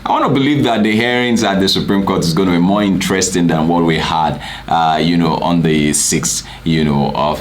I want to believe that the hearings at the Supreme Court is going to be more interesting than what we had, on the 6th, of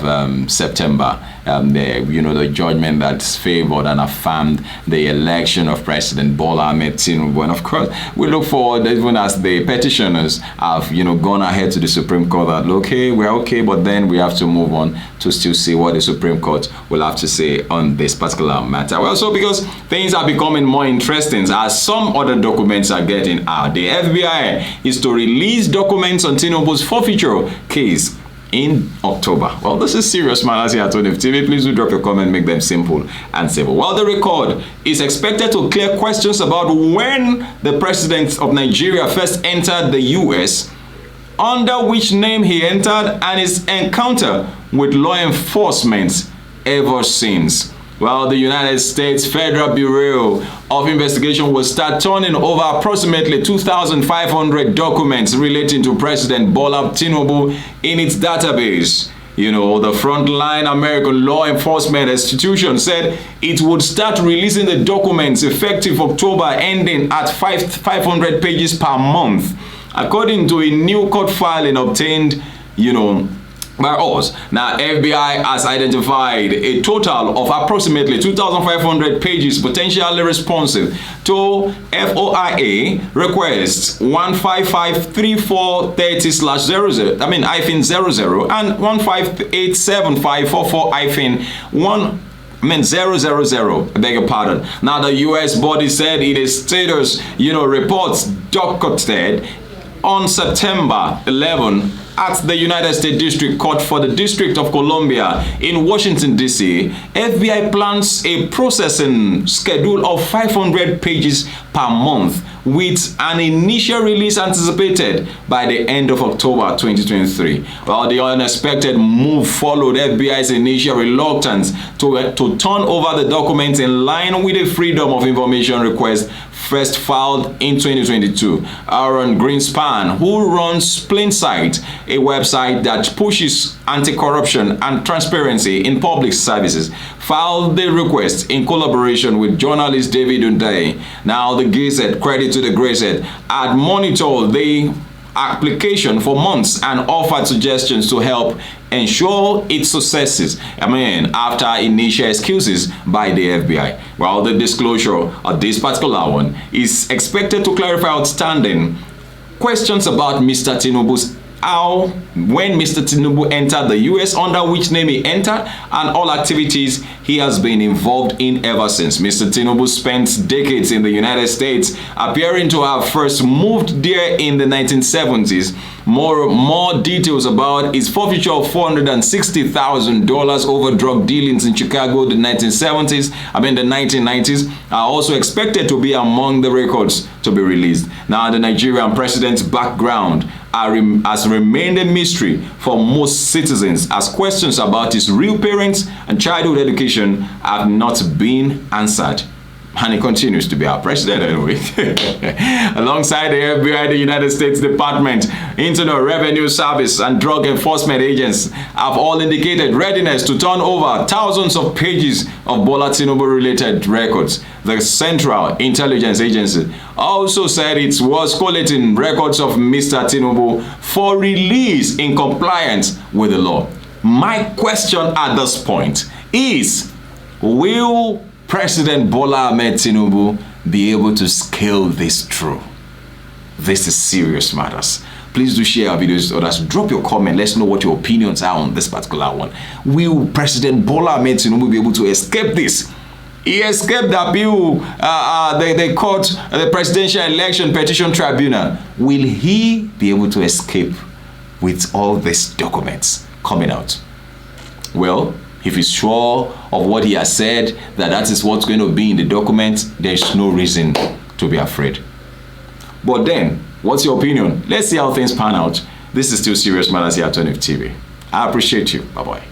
September. The judgment that favored and affirmed the election of President Bola Ahmed Tinubu. And of course, we look forward, even as the petitioners have, gone ahead to the Supreme Court, that, okay, we're okay, but then we have to move on to still see what the Supreme Court will have to say on this particular matter. Well, so because things are becoming more interesting as some other documents are getting out, the FBI is to release documents on Tinubu's forfeiture case in October. Well, this is serious matters here at ONF TV. Please do drop your comment, make them simple and simple. Well, the record is expected to clear questions about when the president of Nigeria first entered the US, under which name he entered, and his encounter with law enforcement ever since. Well, the United States Federal Bureau of Investigation will start turning over approximately 2,500 documents relating to President Bola Tinubu in its database. The frontline American law enforcement institution said it would start releasing the documents effective October, ending at 500 pages per month, according to a new court filing obtained, by us. Now, FBI has identified a total of approximately 2,500 pages potentially responsive to FOIA requests 1553430/00, -00 and 1587544-1. 000, I beg your pardon. Now, the U.S. body said it is status, reports docketed on September 11 at the United States District Court for the District of Columbia in Washington, D.C. FBI plans a processing schedule of 500 pages per month, with an initial release anticipated by the end of October 2023. Well, the unexpected move followed FBI's initial reluctance to turn over the documents in line with a Freedom of Information request first filed in 2022. Aaron Greenspan, who runs Plainsight, a website that pushes anti-corruption and transparency in public services, filed the request in collaboration with journalist David Unday. Now, the Gazette, credit to the Gazette, had monitored the application for months and offered suggestions to help ensure its successes. After initial excuses by the FBI. Well, the disclosure of this particular one is expected to clarify outstanding questions about Mr. Tinubu's when Mr. Tinubu entered the US, under which name he entered, and all activities he has been involved in ever since. Mr. Tinubu spent decades in the United States, appearing to have first moved there in the 1970s. More details about his forfeiture of $460,000 over drug dealings in Chicago the 1990s are also expected to be among the records to be released. Now, the Nigerian president's background has remained a mystery for most citizens, as questions about his real parents and childhood education have not been answered. And he continues to be our president anyway. Alongside the FBI, the United States Department, Internal Revenue Service, and drug enforcement agents have all indicated readiness to turn over thousands of pages of Bola Tinubu-related records. The Central Intelligence Agency also said it was collating records of Mr. Tinubu for release in compliance with the law. My question at this point is, will President Bola Ahmed Tinubu be able to scale this through? This is serious matters. Please do share our videos with others. Drop your comment. Let's know what your opinions are on this particular one. Will President Bola Ahmed Tinubu be able to escape this? He escaped the appeal they caught the Presidential Election Petition Tribunal. Will he be able to escape with all these documents coming out? Well, if he's sure of what he has said, that is what's going to be in the document, there's no reason to be afraid. But then, what's your opinion? Let's see how things pan out. This is still Serious Matters here at ONF TV. I appreciate you. Bye-bye.